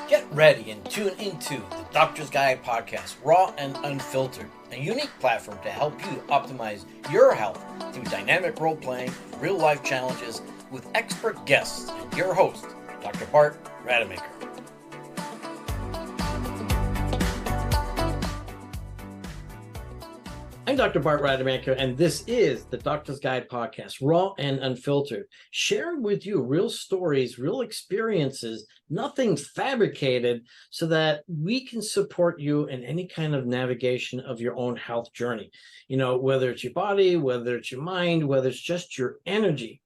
Get ready and tune into the Doctor's Guide podcast, raw and unfiltered, a unique platform to help you optimize your health through dynamic role playing, real life challenges with expert guests and your host, Dr. Bart Rademaker. I'm Dr. Bart Rademaker, and this is the Doctor's Guide podcast, raw and unfiltered, sharing with you real stories, real experiences, nothing fabricated, so that we can support you in any kind of navigation of your own health journey. You know, whether it's your body, whether it's your mind, whether it's just your energy.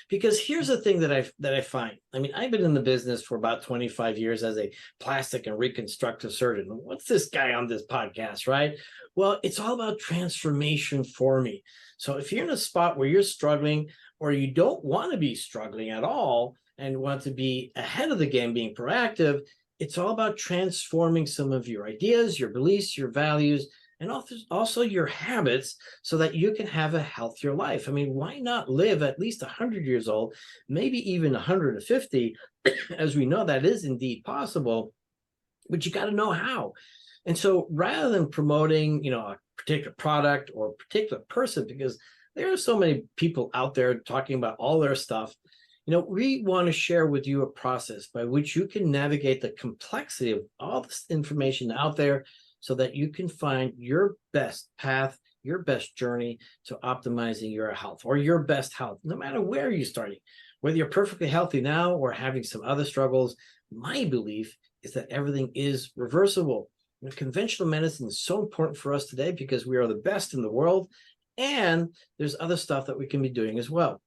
Because here's the thing that I find. I mean, I've been in the business for about 25 years as a plastic and reconstructive surgeon. What's this guy on this podcast, right? Well, it's all about transformation for me. So if you're in a spot where you're struggling or you don't want to be struggling at all and want to be ahead of the game, being proactive, it's all about transforming some of your ideas, your beliefs, your values, and also your habits so that you can have a healthier life. I mean, why not live at least 100 years old, maybe even 150, as we know that is indeed possible, but you got to know how. And so rather than promoting, a particular product or a particular person, because there are so many people out there talking about all their stuff, we want to share with you a process by which you can navigate the complexity of all this information out there so that you can find your best path, your best journey to optimizing your health or your best health, no matter where you're starting. Whether you're perfectly healthy now or having some other struggles, my belief is that everything is reversible. Conventional medicine is so important for us today because we are the best in the world, and there's other stuff that we can be doing as well.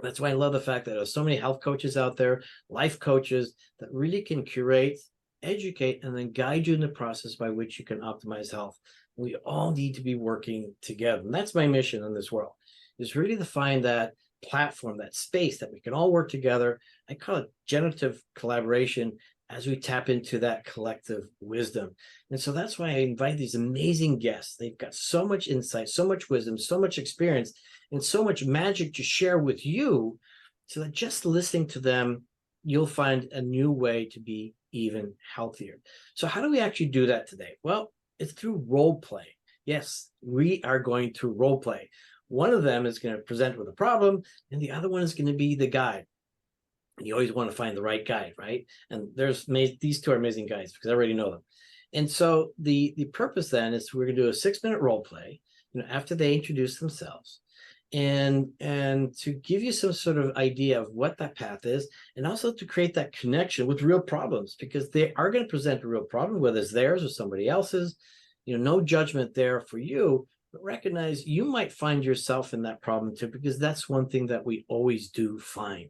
That's why I love the fact that there's so many health coaches out there, life coaches that really can curate, educate, and then guide you in the process by which you can optimize health. We all need to be working together. And that's my mission in this world, is really to find that platform, that space that we can all work together. I call it generative collaboration as we tap into that collective wisdom. And so that's why I invite these amazing guests. They've got so much insight, so much wisdom, so much experience, and so much magic to share with you, so that just listening to them, you'll find a new way to be even healthier. So how do we actually do that today? Well, it's through role play. Yes, we are going to role play. One of them is going to present with a problem, and the other one is going to be the guide. You always want to find the right guide, right? And these two are amazing guides because I already know them. And so the purpose then is we're going to do a 6-minute role play, after they introduce themselves, and to give you some sort of idea of what that path is, and also to create that connection with real problems, because they are going to present a real problem, whether it's theirs or somebody else's. No judgment there for you, but recognize you might find yourself in that problem too, because that's one thing that we always do find.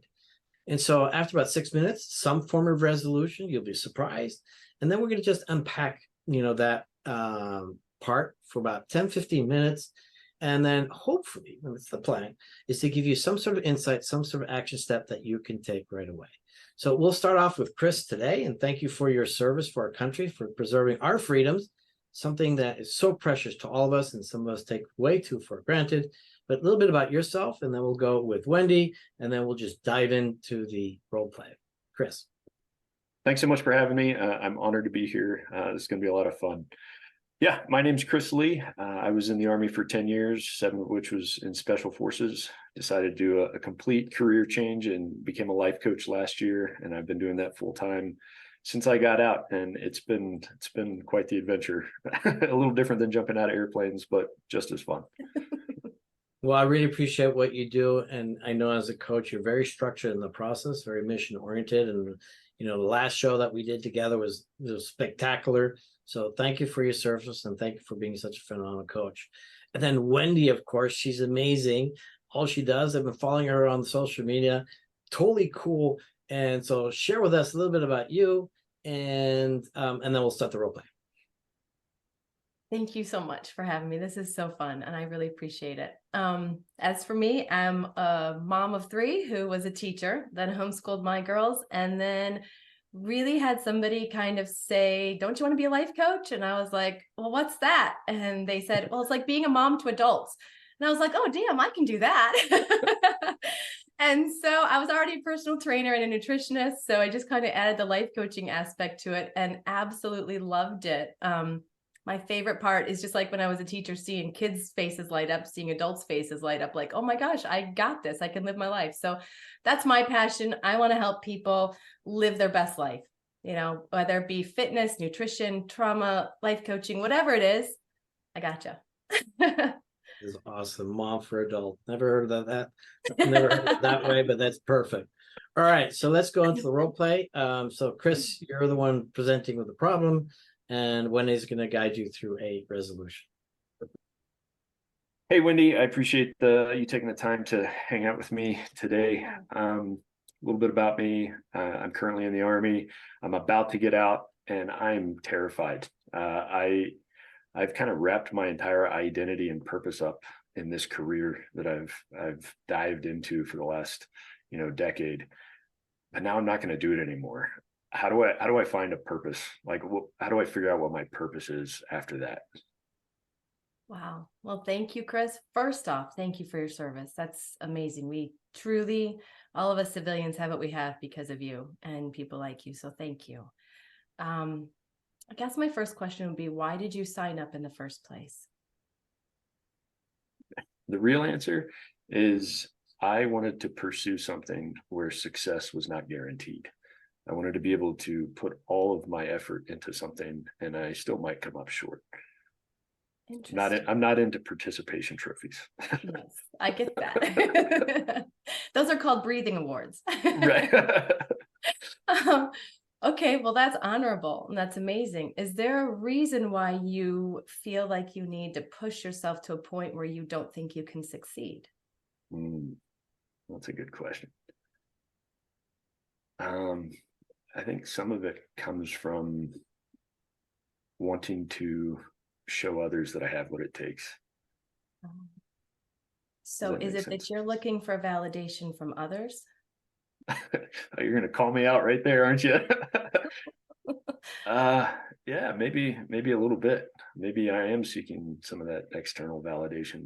And so after about 6 minutes, some form of resolution, you'll be surprised. And then we're going to just unpack, that part for about 10, 15 minutes. And then hopefully, and that's the plan, is to give you some sort of insight, some sort of action step that you can take right away. So we'll start off with Chris today. And thank you for your service for our country, for preserving our freedoms, something that is so precious to all of us and some of us take way too for granted. But a little bit about yourself, and then we'll go with Wendy, and then we'll just dive into the role play. Chris. Thanks so much for having me. I'm honored to be here. This is going to be a lot of fun. Yeah, my name's Chris Lee. I was in the Army for 10 years, 7 of which was in Special Forces. Decided to do a complete career change and became a life coach last year, and I've been doing that full time since I got out, and it's been quite the adventure. A little different than jumping out of airplanes, but just as fun. Well, I really appreciate what you do. And I know as a coach, you're very structured in the process, very mission oriented. And, the last show that we did together was spectacular. So thank you for your service, and thank you for being such a phenomenal coach. And then Wendy, of course, she's amazing. All she does, I've been following her on social media, totally cool. And so share with us a little bit about you, and then we'll start the role play. Thank you so much for having me. This is so fun, and I really appreciate it. As for me, I'm a mom of 3 who was a teacher, then homeschooled my girls, and then really had somebody kind of say, "Don't you want to be a life coach?" And I was like, "Well, what's that?" And they said, "Well, it's like being a mom to adults." And I was like, "Oh, damn, I can do that." And so I was already a personal trainer and a nutritionist. So I just kind of added the life coaching aspect to it and absolutely loved it. My favorite part is just like when I was a teacher, seeing kids' faces light up, seeing adults' faces light up, like, oh my gosh, I got this. I can live my life. So that's my passion. I want to help people live their best life, whether it be fitness, nutrition, trauma, life coaching, whatever it is, I gotcha. Is awesome. Mom for adult. Never heard of that. Never heard it that way, but that's perfect. All right, so let's go into the role play. So Chris, you're the one presenting with the problem, and Wendy's going to guide you through a resolution. Hey, Wendy, I appreciate you taking the time to hang out with me today. A little bit about me. I'm currently in the Army. I'm about to get out, and I'm terrified. I've kind of wrapped my entire identity and purpose up in this career that I've dived into for the last, decade. But now I'm not going to do it anymore. How do I find a purpose? Like, how do I figure out what my purpose is after that? Wow. Well, thank you, Chris. First off, thank you for your service. That's amazing. We truly, all of us civilians have what we have because of you and people like you. So thank you. I guess my first question would be, why did you sign up in the first place? The real answer is I wanted to pursue something where success was not guaranteed. I wanted to be able to put all of my effort into something, and I still might come up short. I'm not into participation trophies. Yes, I get that. Those are called breathing awards. Right. Okay, well, that's honorable and that's amazing. Is there a reason why you feel like you need to push yourself to a point where you don't think you can succeed? That's a good question. I think some of it comes from wanting to show others that I have what it takes. So is it that you're looking for validation from others? You're going to call me out right there, aren't you? Yeah, maybe a little bit. Maybe I am seeking some of that external validation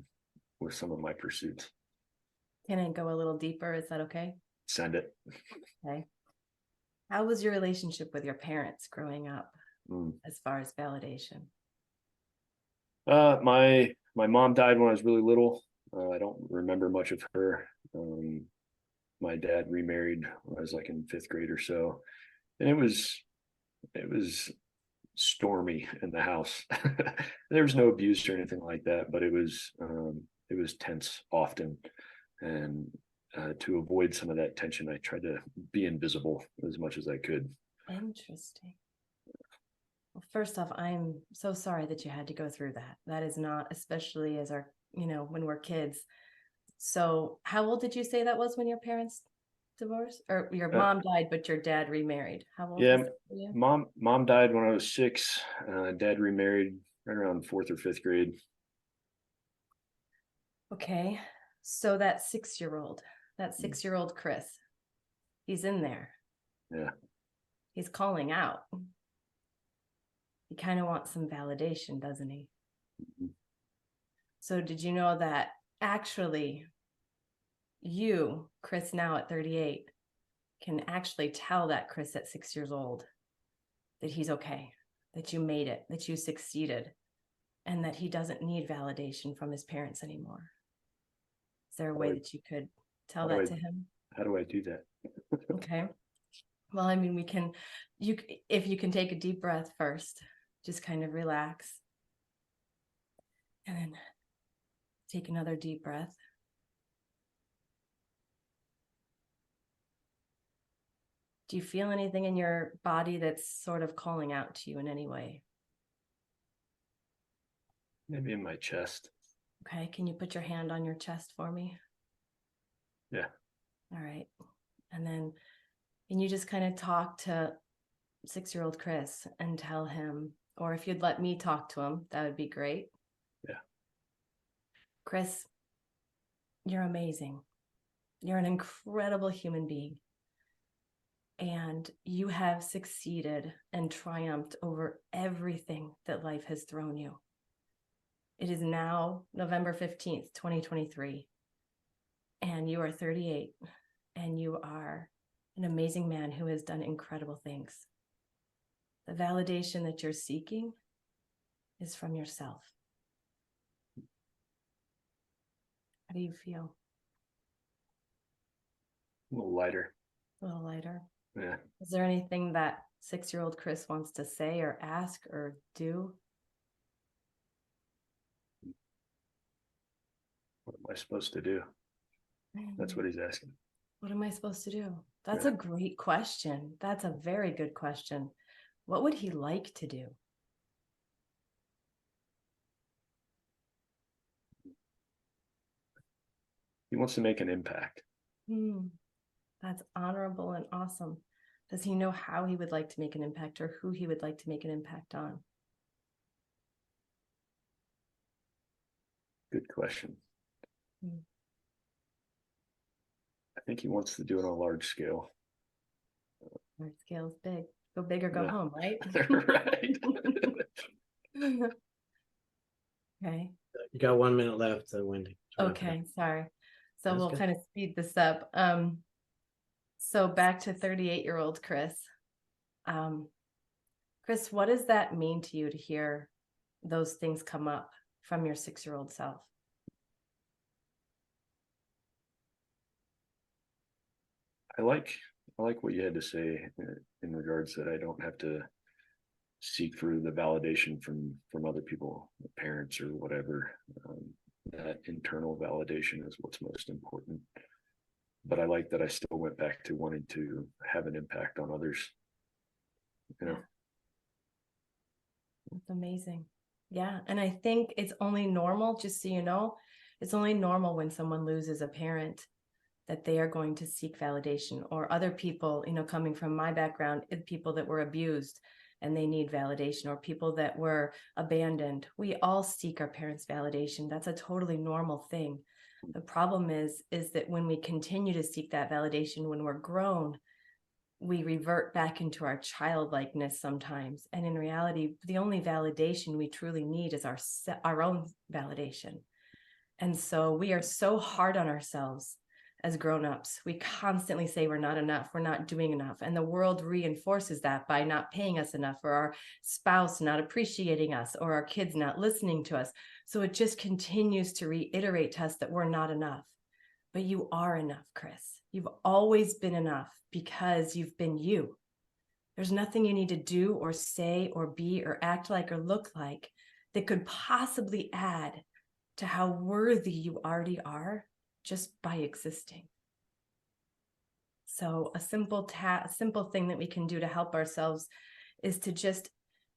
with some of my pursuits. Can I go a little deeper? Is that okay? Send it. Okay. How was your relationship with your parents growing up as far as validation? My mom died when I was really little. I don't remember much of her. My dad remarried when I was like in 5th grade or so, and it was stormy in the house. There was no abuse or anything like that, but it was tense often, and to avoid some of that tension, I tried to be invisible as much as I could. Interesting. Well, first off, I'm so sorry that you had to go through that. That is not, especially as when we're kids. So how old did you say that was when your parents divorced, or your mom died, but your dad remarried? How old was that for you? Mom died when I was 6. Dad remarried right around 4th or 5th grade. Okay. So that 6-year-old Chris, he's in there. Yeah. He's calling out. He kind of wants some validation, doesn't he? Mm-hmm. So did you know that actually you, Chris, now at 38, can actually tell that Chris at 6 years old that he's okay, that you made it, that you succeeded, and that he doesn't need validation from his parents anymore? Is there a way that you could tell that to him? How do I do that? Okay. Well, I mean, if you can take a deep breath first, just kind of relax. And then take another deep breath. Do you feel anything in your body that's sort of calling out to you in any way? Maybe in my chest. Okay. Can you put your hand on your chest for me? Yeah. All right. And then can you just kind of talk to 6-year-old Chris and tell him, or if you'd let me talk to him, that would be great. Yeah. Chris, you're amazing. You're an incredible human being. And you have succeeded and triumphed over everything that life has thrown you. It is now November 15th, 2023, and you are 38. and you are an amazing man who has done incredible things. The validation that you're seeking is from yourself. How do you feel? A little lighter. A little lighter. Yeah. Is there anything that 6-year-old Chris wants to say or ask or do? What am I supposed to do? That's what he's asking. What am I supposed to do? That's a great question. That's a very good question. What would he like to do? He wants to make an impact. That's honorable and awesome. Does he know how he would like to make an impact or who he would like to make an impact on? Good question. I think he wants to do it on a large scale. Large scale is big. Go big or go home, right? Right. Okay. You got 1 minute left, Wendy. Okay, sorry. So That's we'll good. kind of speed this up. So back to 38-year-old Chris. Chris, what does that mean to you to hear those things come up from your 6-year-old self? I like what you had to say in regards that I don't have to seek for the validation from other people, parents or whatever. That internal validation is what's most important. But I like that I still went back to wanting to have an impact on others. You know? That's amazing. Yeah. And I think it's only normal, just so you know, it's only normal when someone loses a parent that they are going to seek validation, or other people, you know, coming from my background, people that were abused and they need validation, or people that were abandoned. We all seek our parents' validation. That's a totally normal thing. The problem is that when we continue to seek that validation when we're grown, we revert back into our childlikeness sometimes. And in reality, the only validation we truly need is our own validation. And so we are so hard on ourselves as grown-ups. We constantly say we're not enough, we're not doing enough. And the world reinforces that by not paying us enough, or our spouse not appreciating us, or our kids not listening to us. So it just continues to reiterate to us that we're not enough. But you are enough, Chris. You've always been enough because you've been you. There's nothing you need to do or say or be or act like or look like that could possibly add to how worthy you already are just by existing. So a simple thing that we can do to help ourselves is to just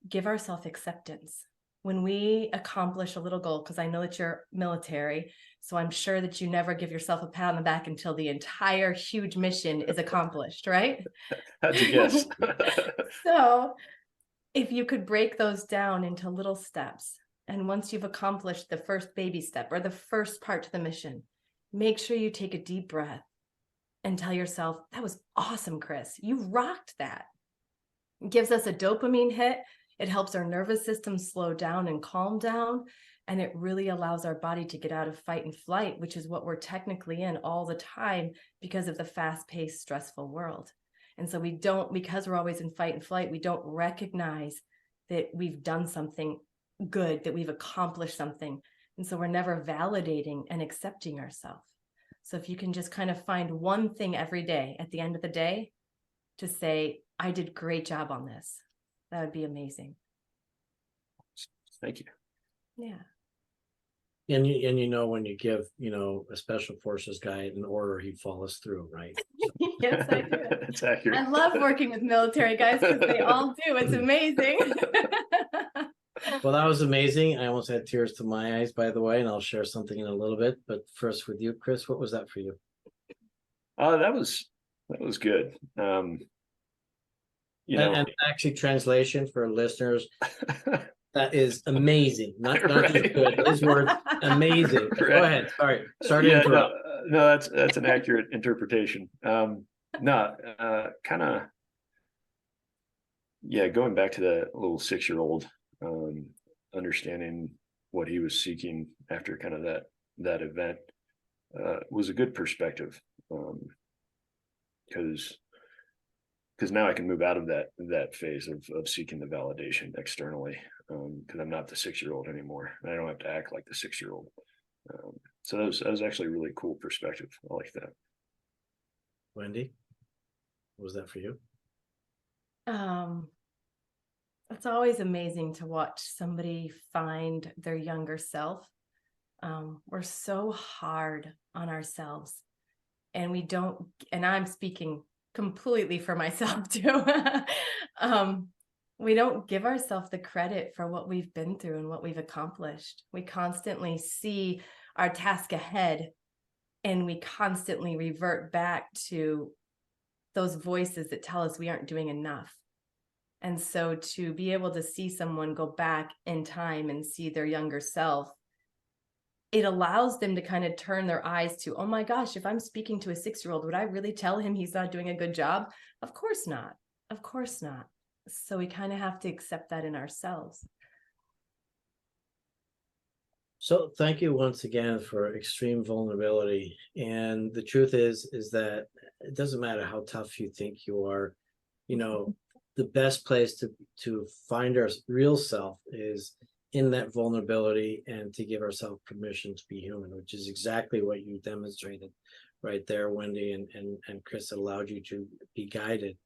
give ourselves acceptance. When we accomplish a little goal, because I know that you're military, so I'm sure that you never give yourself a pat on the back until the entire huge mission is accomplished, right? How'd you guess? So if you could break those down into little steps, and once you've accomplished the first baby step or the first part to the mission, make sure you take a deep breath and tell yourself, that was awesome, Chris. You rocked that. It gives us a dopamine hit. It helps our nervous system slow down and calm down. And it really allows our body to get out of fight and flight, which is what we're technically in all the time because of the fast-paced, stressful world. And so because we're always in fight and flight, we don't recognize that we've done something good, that we've accomplished something. And so we're never validating and accepting ourselves. So if you can just kind of find one thing every day at the end of the day to say, I did a great job on this, that would be amazing. Thank you. Yeah. And you know, when you give, you know, a special forces guy an order, he follows through, right? So. Yes, I do. It's accurate. I love working with military guys because they all do. It's amazing. Well, that was amazing. I almost had tears to my eyes, by the way, and I'll share something in a little bit. But first with you, Chris, what was that for you? That was good. You know, And actually, translation for listeners, that is amazing. Not Right. just good, but his word, amazing. Right. Go ahead. Sorry to interrupt. No, that's an accurate interpretation. Kind of, going back to that little 6-year-old, understanding what he was seeking after kind of that event was a good perspective. because now I can move out of that phase of seeking the validation externally, because I'm not the 6-year-old anymore. I don't have to act like the 6-year-old. So that was actually a really cool perspective. I like that. Wendy, what was that for you? It's always amazing to watch somebody find their younger self. We're so hard on ourselves, and we don't, and I'm speaking completely for myself too. We don't give ourselves the credit for what we've been through and what we've accomplished. We constantly see our task ahead, and we constantly revert back to those voices that tell us we aren't doing enough. And so to be able to see someone go back in time and see their younger self, it allows them to kind of turn their eyes to, oh my gosh, if I'm speaking to a 6-year-old, would I really tell him he's not doing a good job? Of course not. Of course not. So we kind of have to accept that in ourselves. So thank you once again for extreme vulnerability. And the truth is that it doesn't matter how tough you think you are, you know, the best place to find our real self is in that vulnerability, and to give ourselves permission to be human, which is exactly what you demonstrated right there, Wendy and Chris. It allowed you to be guided.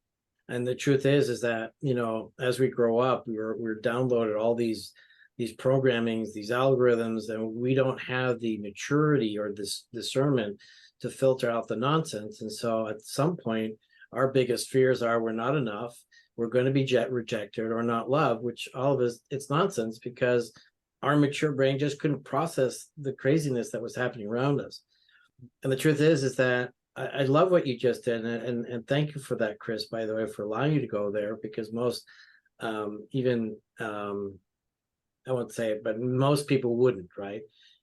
And the truth is that, you know, as we grow up, we're downloaded all these programmings, these algorithms, and we don't have the maturity or this discernment to filter out the nonsense. And so at some point, our biggest fears are we're not enough, we're going to be rejected or not loved, which all of us, it's nonsense, because our mature brain just couldn't process the craziness that was happening around us. And the truth is that I love what you just did, and thank you for that, Chris, by the way, for allowing you to go there, because most I won't say it, but most people wouldn't, right?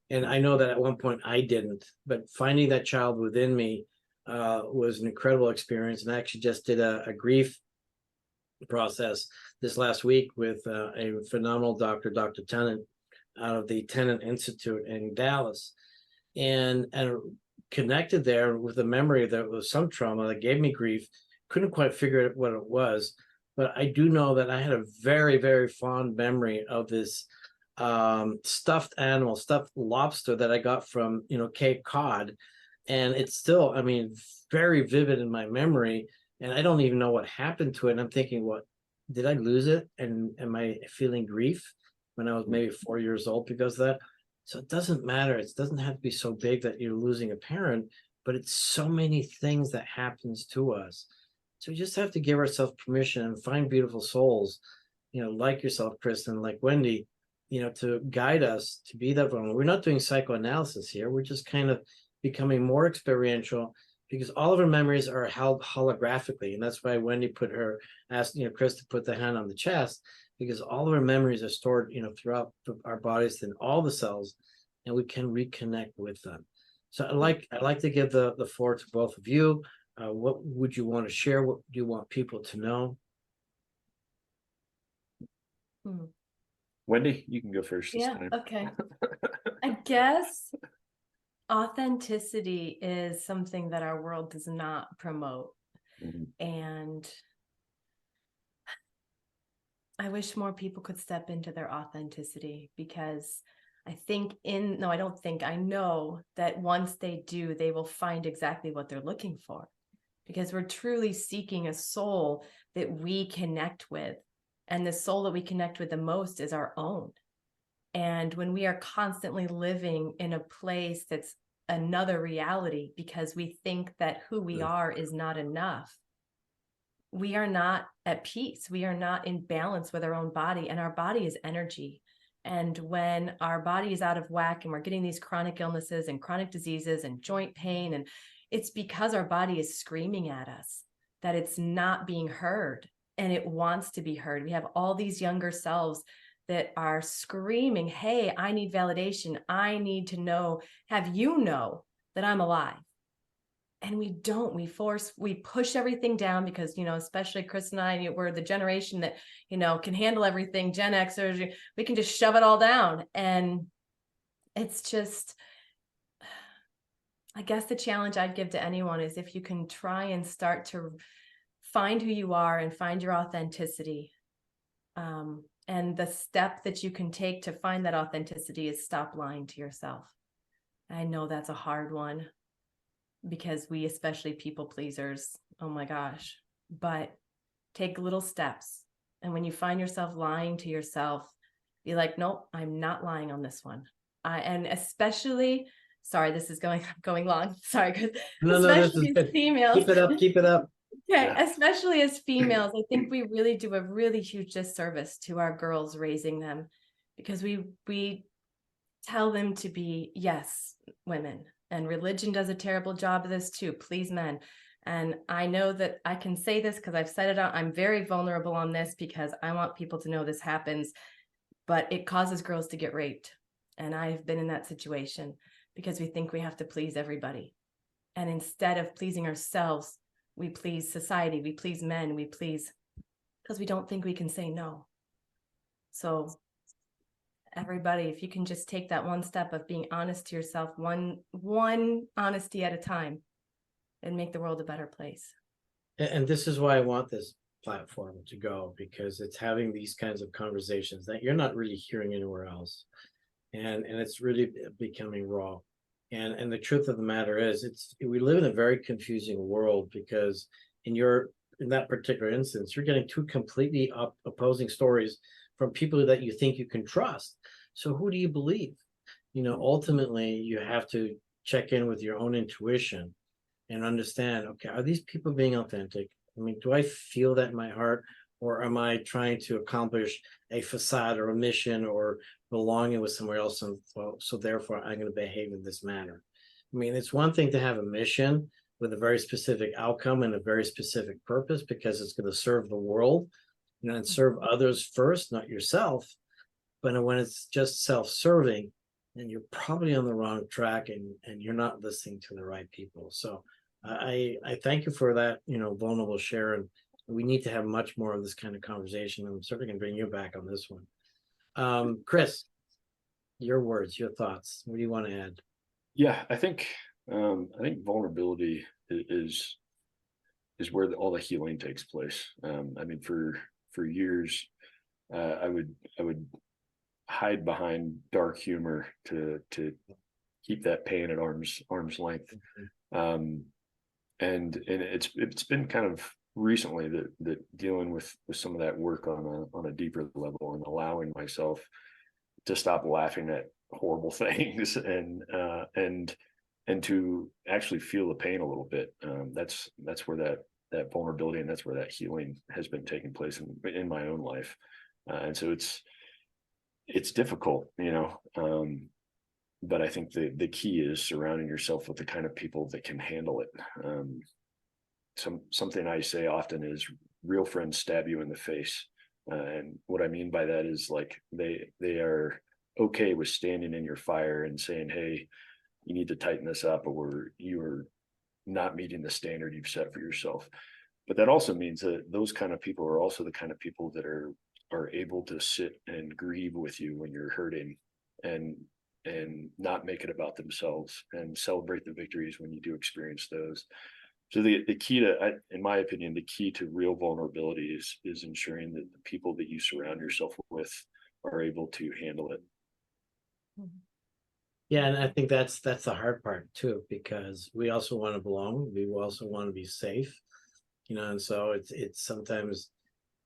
And I know that at one point I didn't, but finding that child within me was an incredible experience. And I actually just did a grief process this last week with a phenomenal doctor, Dr. Tennant, out of the Tennant Institute in Dallas, and connected there with a memory that was some trauma that gave me grief. Couldn't quite figure out what it was, but I do know that I had a very, very fond memory of this stuffed animal, stuffed lobster that I got from, you know, Cape Cod. And it's still, I mean, very vivid in my memory. And I don't even know what happened to it. And I'm thinking, what, did I lose it? And am I feeling grief when I was maybe 4 years old because of that? So it doesn't matter. It doesn't have to be so big that you're losing a parent, but it's so many things that happens to us. So we just have to give ourselves permission and find beautiful souls, you know, like yourself, Kristen, like Wendy, you know, to guide us to be that vulnerable. We're not doing psychoanalysis here. We're just kind of becoming more experiential, because all of our memories are held holographically. And that's why Wendy asked, you know, Chris to put the hand on the chest, because all of our memories are stored, you know, throughout our bodies in all the cells, and we can reconnect with them. So I'd like to give the floor to both of you. What would you want to share? What do you want people to know? Wendy, you can go first this time. Okay. I guess authenticity is something that our world does not promote. And I wish more people could step into their authenticity, because I know that once they do, they will find exactly what they're looking for, because we're truly seeking a soul that we connect with. And the soul that we connect with the most is our own. And when we are constantly living in a place that's another reality, because we think that who we are is not enough, we are not at peace. We are not in balance with our own body, and our body is energy. And when our body is out of whack and we're getting these chronic illnesses and chronic diseases and joint pain, and it's because our body is screaming at us that it's not being heard, and it wants to be heard. We have all these younger selves that are screaming, hey, I need validation. I need to know, have you know that I'm alive? And we don't. We push everything down, because, you know, especially Chris and I, we're the generation that, you know, can handle everything. Gen Xers, we can just shove it all down. And it's just, I guess the challenge I'd give to anyone is if you can try and start to find who you are and find your authenticity. And the step that you can take to find that authenticity is stop lying to yourself. I know that's a hard one because we, especially people pleasers, oh my gosh, but take little steps. And when you find yourself lying to yourself, be like, nope, I'm not lying on this one. And especially, sorry, this is going long. Sorry, because No, this is especially as good. females. Keep it up. Keep it up. Okay, Yeah. especially as females, I think we really do a really huge disservice to our girls raising them, because we tell them to be, yes, women, and religion does a terrible job of this too, please men. And I know that I can say this because I've said it out. I'm very vulnerable on this because I want people to know this happens, but it causes girls to get raped. And I've been in that situation because we think we have to please everybody. And instead of pleasing ourselves, we please society, we please men, we please, because we don't think we can say no. So everybody, if you can just take that one step of being honest to yourself, one honesty at a time, and make the world a better place. And this is why I want this platform to go, because it's having these kinds of conversations that you're not really hearing anywhere else. And it's really becoming raw. And the truth of the matter is, we live in a very confusing world, because in that particular instance, you're getting two completely opposing stories from people that you think you can trust. So who do you believe? Ultimately, you have to check in with your own intuition and understand, okay, are these people being authentic? I mean, do I feel that in my heart, or am I trying to accomplish a facade or a mission or belonging with somewhere else? And so therefore I'm going to behave in this manner. I mean, it's one thing to have a mission with a very specific outcome and a very specific purpose, because it's going to serve the world, and serve others first, not yourself. But when it's just self-serving, then you're probably on the wrong track, and you're not listening to the right people. So I thank you for that, vulnerable share. And we need to have much more of this kind of conversation. I'm certainly going to bring you back on this one. Chris, your words, your thoughts. What do you want to add? Yeah, I think vulnerability is where all the healing takes place. I mean, for years, I would hide behind dark humor to keep that pain at arm's length. And it's been kind of recently that dealing with some of that work on a deeper level, and allowing myself to stop laughing at horrible things, and to actually feel the pain a little bit. That's where that vulnerability, and that's where that healing has been taking place in my own life. And so it's difficult, but I think the key is surrounding yourself with the kind of people that can handle it. Something I say often is, real friends stab you in the face. And what I mean by that is, like, they are okay with standing in your fire and saying, hey, you need to tighten this up, or you're not meeting the standard you've set for yourself. But that also means that those kind of people are also the kind of people that are able to sit and grieve with you when you're hurting, and not make it about themselves, and celebrate the victories when you do experience those. So the key in my opinion, the key to real vulnerability is ensuring that the people that you surround yourself with are able to handle it. Yeah, and I think that's the hard part too, because we also want to belong. We also want to be safe, and so it's sometimes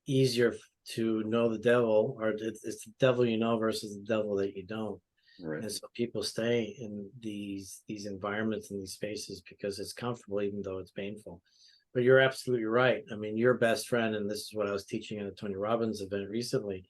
easier to know the devil, or it's the devil versus the devil that you don't. Right. And so people stay in these environments and these spaces because it's comfortable, even though it's painful. But you're absolutely right. I mean, your best friend, and this is what I was teaching at a Tony Robbins event recently,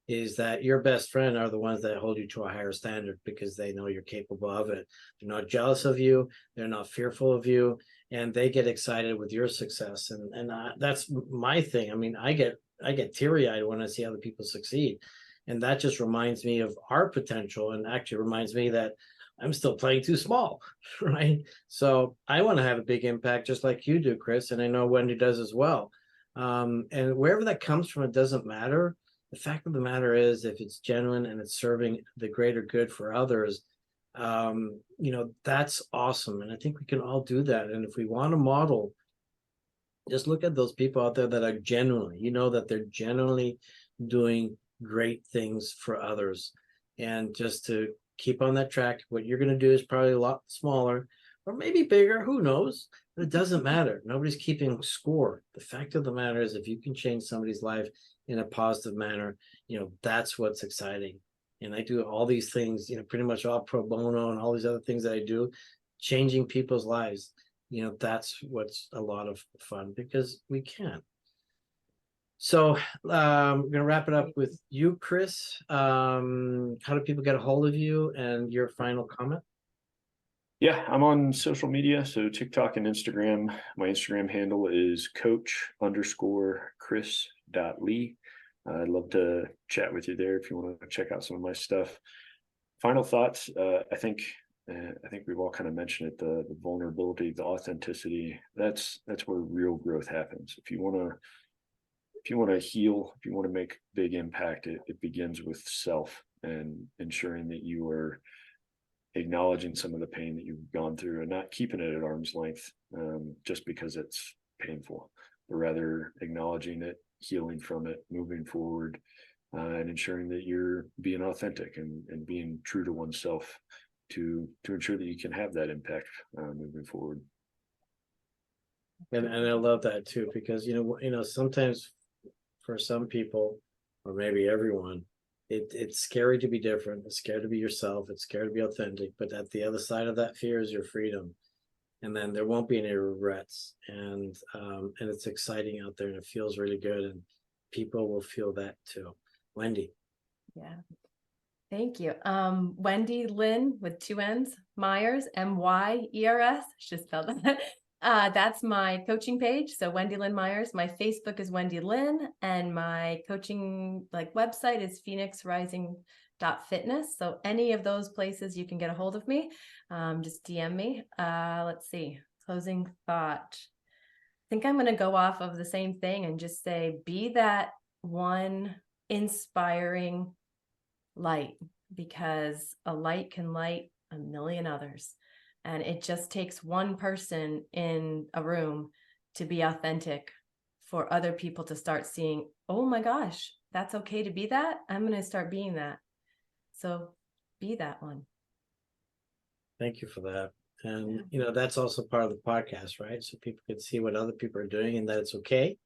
is that your best friend are the ones that hold you to a higher standard, because they know you're capable of it. They're not jealous of you. They're not fearful of you, and they get excited with your success. And that's my thing. I mean, I get teary-eyed when I see other people succeed. And that just reminds me of our potential, and actually reminds me that I'm still playing too small, right? So I want to have a big impact just like you do, Chris, and I know Wendy does as well. And wherever that comes from, it doesn't matter. The fact of the matter is, if it's genuine and it's serving the greater good for others, That's awesome. And I think we can all do that. And if we want to model, just look at those people out there that are genuinely, that they're genuinely doing great things for others. And just to keep on that track, what you're going to do is probably a lot smaller or maybe bigger, who knows? But it doesn't matter. Nobody's keeping score. The fact of the matter is, if you can change somebody's life in a positive manner, that's what's exciting. And I do all these things, pretty much all pro bono and all these other things that I do, changing people's lives. That's what's a lot of fun, because we can. So I'm going to wrap it up with you, Chris. How do people get a hold of you, and your final comment? Yeah, I'm on social media. So TikTok and Instagram. My Instagram handle is coach_Chris.Lee. I'd love to chat with you there if you want to check out some of my stuff. Final thoughts. I think we've all kind of mentioned it, the vulnerability, the authenticity. That's where real growth happens. If you want to heal, if you want to make big impact, it begins with self, and ensuring that you are acknowledging some of the pain that you've gone through and not keeping it at arm's length just because it's painful, but rather acknowledging it, healing from it, moving forward, and ensuring that you're being authentic and being true to oneself to ensure that you can have that impact moving forward. And I love that too, because sometimes for some people, or maybe everyone, it's scary to be different. It's scary to be yourself. It's scary to be authentic. But at the other side of that fear is your freedom, and then there won't be any regrets. And it's exciting out there, and it feels really good, and people will feel that too. Wendy. Yeah. Thank you. Wendy Lynn with 2 N's, Myers, Myers. Should spell that. That's my coaching page. So Wendy Lynn Myers. My Facebook is Wendy Lynn, and my coaching website is phoenixrising.fitness. So any of those places you can get a hold of me. Just DM me. Let's see. Closing thought. I think I'm going to go off of the same thing and just say, be that one inspiring light, because a light can light a million others. And it just takes one person in a room to be authentic for other people to start seeing, oh my gosh, that's okay to be that. I'm going to start being that. So be that one. Thank you for that. And, that's also part of the podcast, right? So people can see what other people are doing, and that it's okay,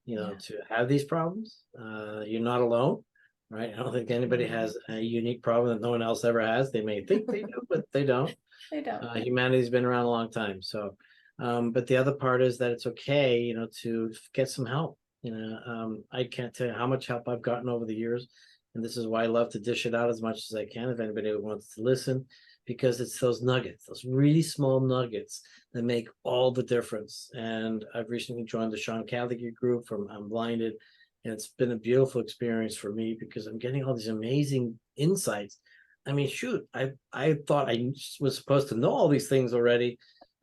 to have these problems. You're not alone, right? I don't think anybody has a unique problem that no one else ever has. They may think they do, but they don't. They don't. Humanity's been around a long time. So, but the other part is that it's okay, to get some help. I can't tell you how much help I've gotten over the years. And this is why I love to dish it out as much as I can, if anybody wants to listen, because it's those nuggets, those really small nuggets that make all the difference. And I've recently joined the Sean Callagy group from I'm Blinded. And it's been a beautiful experience for me, because I'm getting all these amazing insights. I mean, shoot, I thought I was supposed to know all these things already,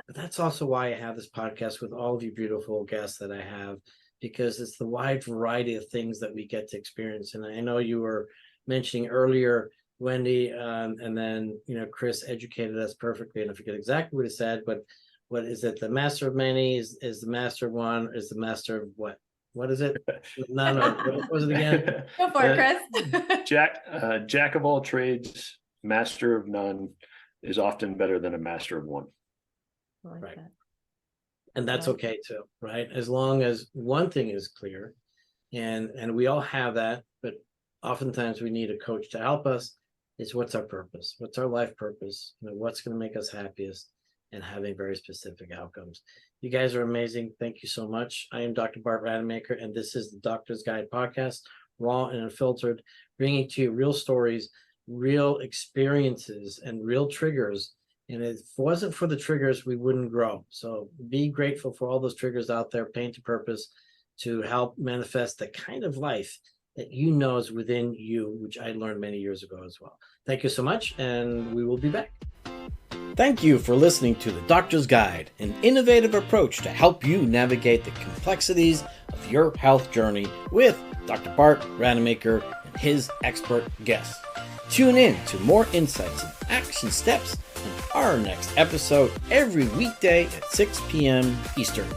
but that's also why I have this podcast with all of you beautiful guests that I have, because it's the wide variety of things that we get to experience. And I know you were mentioning earlier, Wendy, and then, Chris educated us perfectly, and I forget exactly what he said, but what is it? The master of many is the master of one, is the master of what? What is it? No. What was it again? Go for it, Chris. Jack of all trades, master of none is often better than a master of one. Right. That. And that's okay too, right? As long as one thing is clear, and we all have that, but oftentimes we need a coach to help us. It's what's our purpose? What's our life purpose? What's going to make us happiest, and having very specific outcomes. You guys are amazing. Thank you so much. I am Dr. Bart Rademaker, and this is the Doctor's Guide podcast, raw and unfiltered, bringing to you real stories, real experiences, and real triggers. And if it wasn't for the triggers, we wouldn't grow. So be grateful for all those triggers out there, paint to purpose, to help manifest the kind of life that is within you, which I learned many years ago as well. Thank you so much, and we will be back. Thank you for listening to The Doctor's Guide, an innovative approach to help you navigate the complexities of your health journey with Dr. Bart Rademaker and his expert guests. Tune in to more insights and action steps in our next episode every weekday at 6 p.m. Eastern.